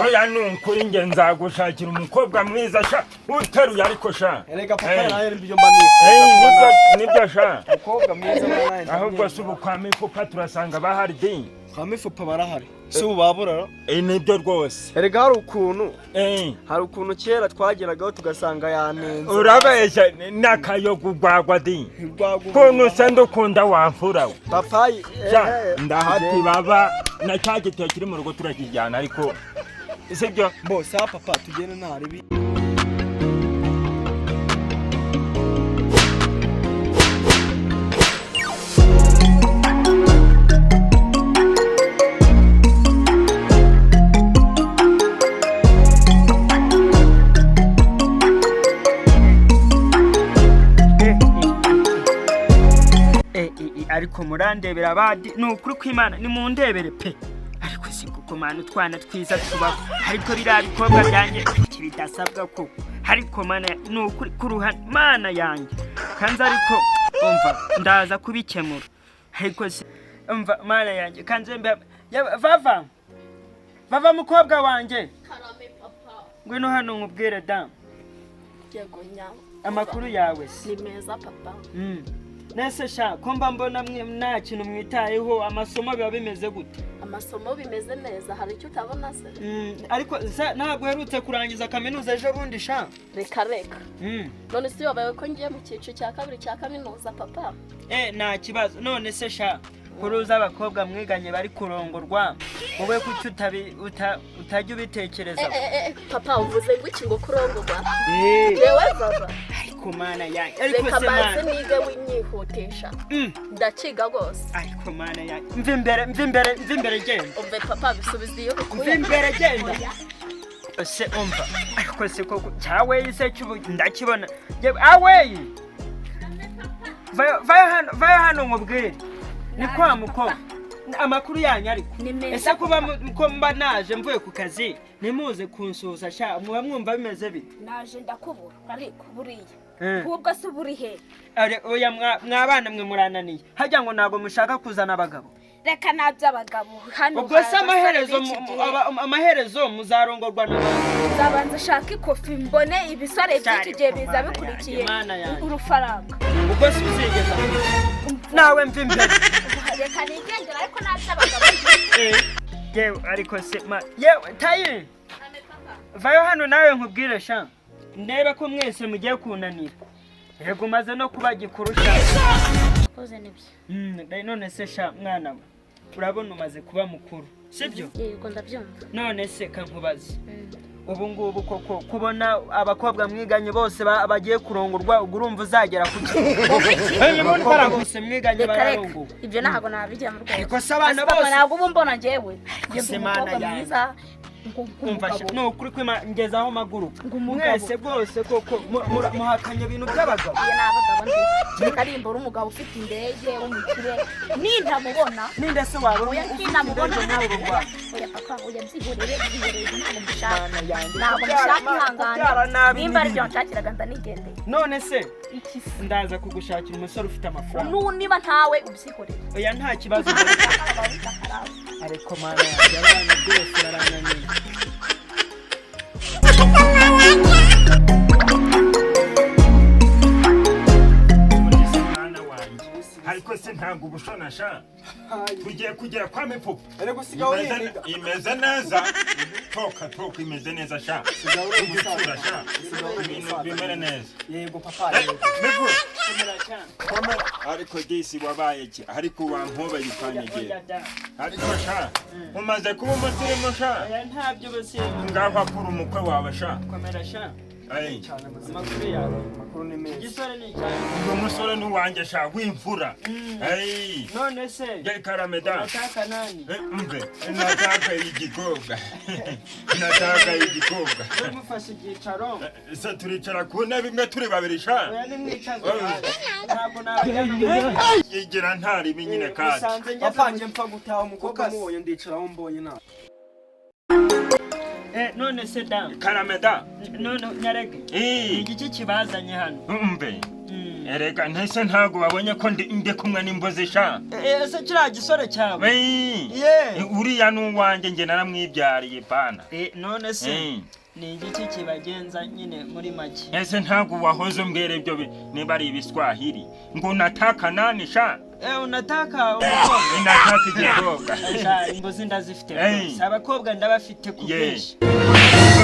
oya nunkuri nge nzagushakira umukobwa mwiza sha uteruye ariko sha erega papa nayo mbyo mbaniye nibyo sha umukobwa mwiza nayo ahubwo se ubu kwa mifupa turasanga bahari di kwa mifupa barahari se ubu babura nibyo rwose erega hari ukuntu kera twageragaho tugasanga yanenze urabeshya n'akayogo gwagwa di kuntu se ndukunda wamfura papa ndahati baba na cya gitebo kiri mu rugo turakijyana ariko sibyo bose papa tugene ntaribi ariko murandebera abadi nukuri kw'Imana ni mu ndebere pe ariko sikuko mana utwana twiza tubaho ariko biriya bikobwa byanjye bidasabwa ko ariko mana nukuri kuruhana mana yanjye kanza ariko umva ndaza kubikemura ariko umva mana yanjye kanze vava mukobwa wanjye karame papa ngwino hano nkubwire damu yego nya amakuru yawe ni meza papa nese sha komba mbona nta kintu mwitayeho amasomo biba bimeze gute amasomo bimeze neza hari icyo utabona se ariko ntabwo herutse kurangiza kaminuza ejo bundi sha reka none se wabaye ko ngiye mu cyiciro cya kabiri cya kaminuza papa nta kibazo none se sha kuruza abakobwa mwiganye bari kurongorwa wowe kuki utajya ubitekereza papa uvuze ngo iki ngo kurongorwa yewe baba ariko mana yanjye ariko se mana nige winyihutisha ndaciga rwose ariko mana yanjye mva imbere genda umve papa bisubiza iyo mva imbere genda se umva ariko se koko cyawe se ndakibona awe vayo hano nkubwire ni kwa mukobwa amakuru yanyu ariko ese kuba mba naje mvuye ku kazi nimuze kunsuza sha muba mwumva bimeze bite naje ndakubura ariko buriya ubwo se buri he oya mwabana mwe murananiye hajya ngo ntabwo mushaka kuzana abagabo reka nabyo abagabo hano ubwo se amaherezo muzarongorwa n'abantu nzabanza shaka ikofi mbone ibisore by'iki gihe biza bikurikiye urufaranga ubwo se uzigeza nawe mva imbere reka nigendera ariko nabyo abagabo yewe ariko se yewe tayi vayo hano nawe nkubwire sha ndebe ko mwese mugiye kunanira yego umaze no kuba gikurusha koze nibyo none se sha mwana we urabona umaze kuba mukuru sibyo yego ndabyumva none se kankubaze ubu ngubu koko kubona abakobwa mwiganye bose bagiye kurongorwa urumva uzagera ku kintu baraguse mwiganye bararongo ibyo ntago nabijya mu rwego ariko se abana bose ntabwo ubu mbona njyewe semana mwiza umva no kuri kwima ngezaho maguru mwese bwose koko muhakanye ibintu by'abagabo reka rimbora umugabo ufite indege w'umukire nintamubona ninde se wawe nintamubona oya papa oya byihorere ntabwo mbishaka ntabwo mbishaka ihangane nimba ari byo nshakiraga ndanigendeye none se ndaza kugushakira umusore ufite amafaranga niba ntawe ubyihorere oya nta kibazo ariko mana yanjye abana byose barananiye ariko se ntabwo ubushona sha tugiye kugera kwa mifupa imeze neza toka imeze neza sha igitsura sha bimere neza yego papa ariko disi wabaye ki ariko wampobeye ukanyegera ariko sha umaze kuba umusirimu sha ntabyo basirimu ngaho akura umukwe wawe sha komera sha amakuru yawe amakuru ni meza igisore ni cyane umusore n'uwanjye sha w'imfura none se karameda nataka nani mve nataka igikobwa mufashe icyicaro se turicara ku ntebe imwe turi babiri sha oya nimwicaze ntabwo nabajyana igira ntaribi nyine kandi papa njye mpfa gutaha umukobwa mubonye ndicaraho mbonye nawe none se da karameda none nyarege igiki kibazanye hano umve erega ntese ntago babonye ko ndi kumwe n'imbozi sha ese kiriya gisore cyawe uriya n'uwanjye nge naramwibyariye bana none se ni igiki kibagenza nyine muri make ese ntago wahoze umbwira ibyo niba ari ibiswahili ngo nataka nani sha unataka umukobwa nataka igikobwa imbozi ndazifite rwose abakobwa ndabafite ku bwinshi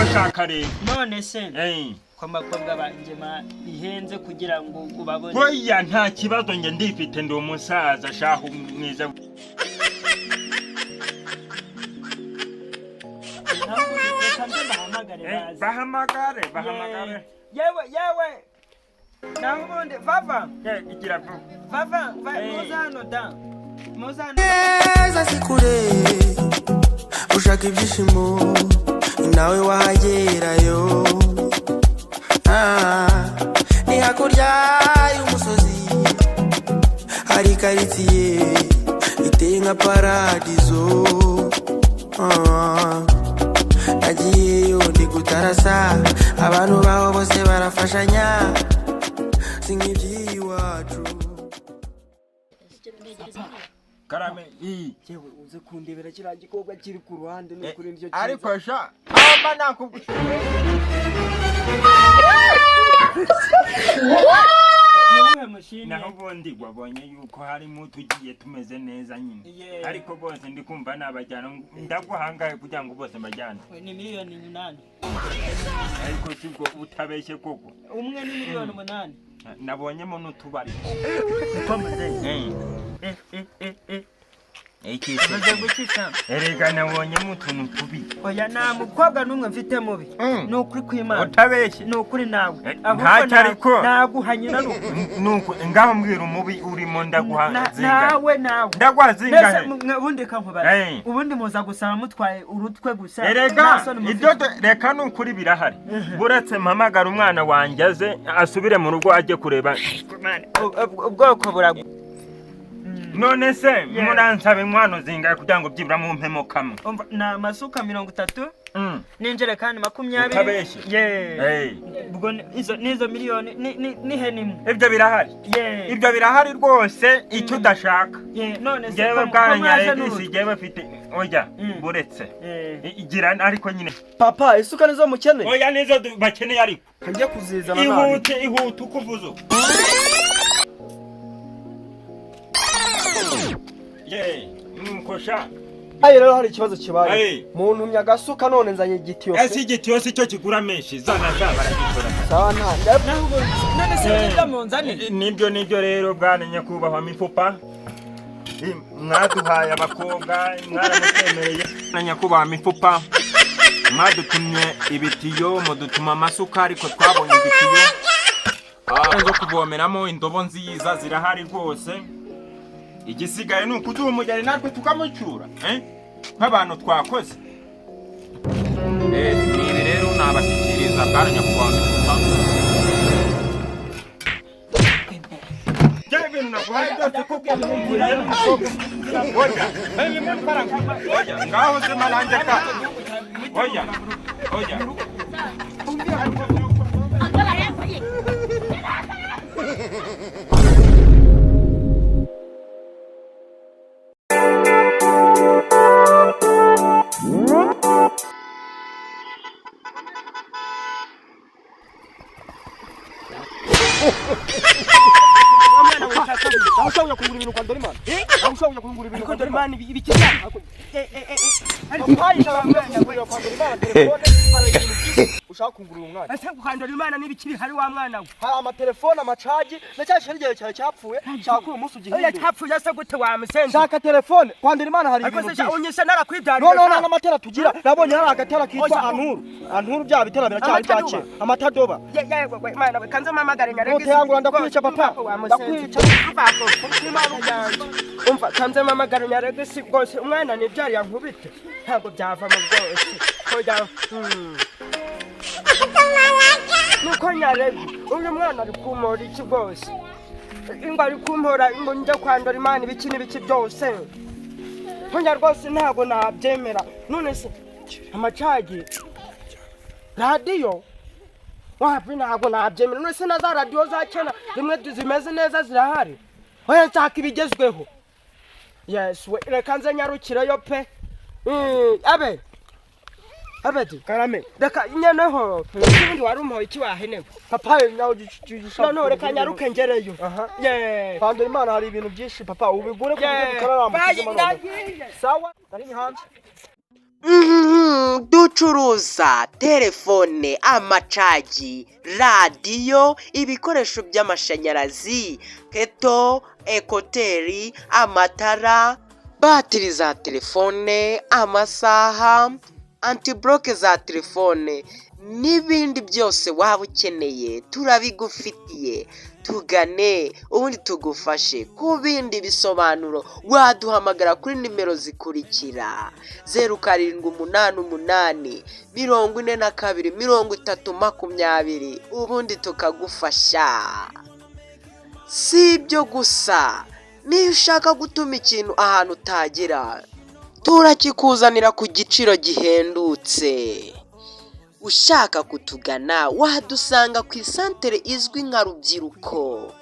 ushaka rero none se ko abakobwa banjye bihenze kugira ngo ubabone oya nta kibazo nge ndifite ndi umusaza shaho mwiza bahamagare yewe naho ubundi vava igira vava muzano da muzano neza sikure ushaka ibyishimo nawe wahagerayo ni hakurya y'umusozi hari karitsiye iteye nka paradizo nagiyeyo ndi gutarasa abantu baho bose barafashanya si nk'iby'iwacu karame yewe uze kundebera kiriya gikobwa kiri ku ruhande no kuri iryo ariko sha amba nakubwira naho ubundi wabonye yuko harimo tugiye tumeze neza nyine ariko bose ndi kumva nabajyana ndaguhangaye kugira ngo bose mbajyane ni miliyoni 8 ariko sibwo utabeshye koko umwe ni miliyoni 8 nabonyemo n'utubari erega nabonyemo utuntu tubi oya nta mukobwa n'umwe mfite mubi ni ukuri kw'Imana utabeshye ni ukuri nawe ntacyo ariko naguhanye na nuko ngaho mbwira umubi urimo ndaguhazinga nawe ndaguhazinga ubundi kankubaza ubundi muza gusaba mutwaye urutwe gusa erega ibyo reka n'ukuri birahari buretse mpamagara umwana wanjye aze asubire mu rugo ajye kureba ubwoko buragwa none se muransabe inkwano zingahe kugira ngo byibura mu mpemo kamwe ni amasuka 30 n'injerekani 20 utabeshye ubwo nizo miliyoni n'ihene imwe ibyo birahari rwose icyo udashaka none se njyewe bwaranyaregisi njyewe mfite oya buretse igira ariko nyine papa isuka nizo mukene oya nizo bakeneye ariko kajya kuzizana nabi ihute ukuvuzo nkosha rero hari ikibazo kibaye muntu nyagasuka none nzanye igitiyo ese igitiyo si cyo kigura menshi zana baragikora sawa none se ndamunzane nibyo rero bwana nyakubahwa mifupa mwaduhaye abakobwa mwaramutemereye na nyakubahwa mifupa mwadutumye ibitiyo mudutuma amasuka ariko twabonye ibitiyo zo kuvomeramo indobo nziza zirahari rwose igisigaye ni ukuduha umugeni natwe tukamucyura nk'abantu twakoze nibi rero nabashyikiriza bwana nyakubahwa mifupa ibintu naguhaye byose kuko umuguriye oya ngaho zima nanjye ka oya ushobora kungura ibintu kwa Dorimani ushobora kungura ibintu kwa Dorimani ibikira ushaka kungura umwana ese kwa Dorimani n'ibikiri hari wa mwana we hari amatelefone amacaji nacyashije igihe cyane cyapfuye cyakuru umunsi ugihinde cyapfuye se gute wa musenzi shaka telefone kwa Dorimani hari ibintu byinshi unyise narakwibyarira no n'amatara tugira nabonye hari agatera kitwa anturu bya bitera biracyari cyake amatadoba yego imana we kanze mamagare nyaregisi uteyangura ndakwica papa ndakwica umva kanze mamagare nyaregisi rwose umwana nibyari yankubite ntabwo byava mu rwose kojya nuko nyarege uyu mwana ari kumora iki rwose ingo ari kumpora ingo njya kwandura imana ibiki n'ibiki byose nkonya rwose ntabwo nabyemera none se amacagi radiyo wapi ntabwo nabyemera none se na za radio za kena rimwe zimeze neza zirahari oya nshaka ibigezweho yes we reka nze nyarukireyo pe abedi karame reka nyeneho n'ibindi wari umuhoye iki wahenewe papa nyawo gigisha no reka nyaruke ngereyo ye kandi Imana hari ibintu byinshi papa ubigure kuburyo bikararamba sawa ari hanze ducuruza telefone, amacaji, radiyo, ibikoresho by'amashanyarazi, keto, ekoteri, amatara, batiri za telefone, amasaha, antibloke za telefone n'ibindi byose waba ukeneye turabigufitiye. Tugane ubundi tugufashe. Ku bindi bisobanuro waduhamagara kuri nimero zikurikira 0788 42 3020 ubundi tukagufasha. Si ibyo gusa, niyo ushaka gutuma ikintu ahantu utagera turakikuzanira ku giciro gihendutse. Ushaka kutugana wahadusanga ku isantere izwi nka Rubyiruko,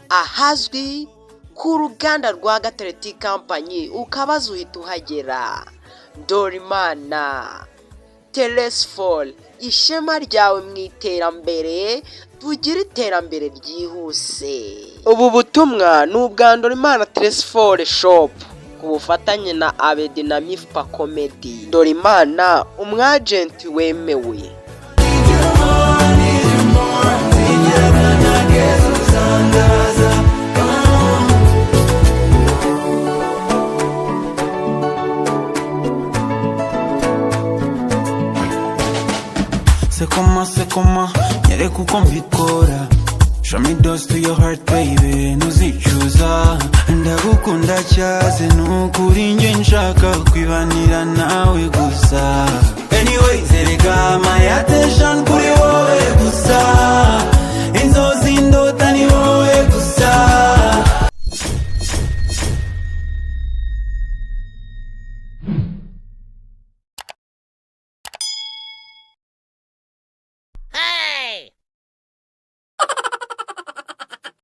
ahazwi ku ruganda rwa Gatereti Company, ukabaza uhita uhagera. Dorimana Telesfor, ishema ryawe mu iterambere, tugira iterambere ryihuse. Ubu butumwa ni ubwa Dorimana Telesfor Shop ku bufatanye na Abedi na Mifupa Comedy. Dorimana, umwagenti wemewe. C'est comment, nyereka uko mbikora. Show me those to your heart baby, nuzicuza. Ndagukunda cyaze nukuri nje nshaka kwibanira nawe gusa. Anyways, erega my attention kuri wowe.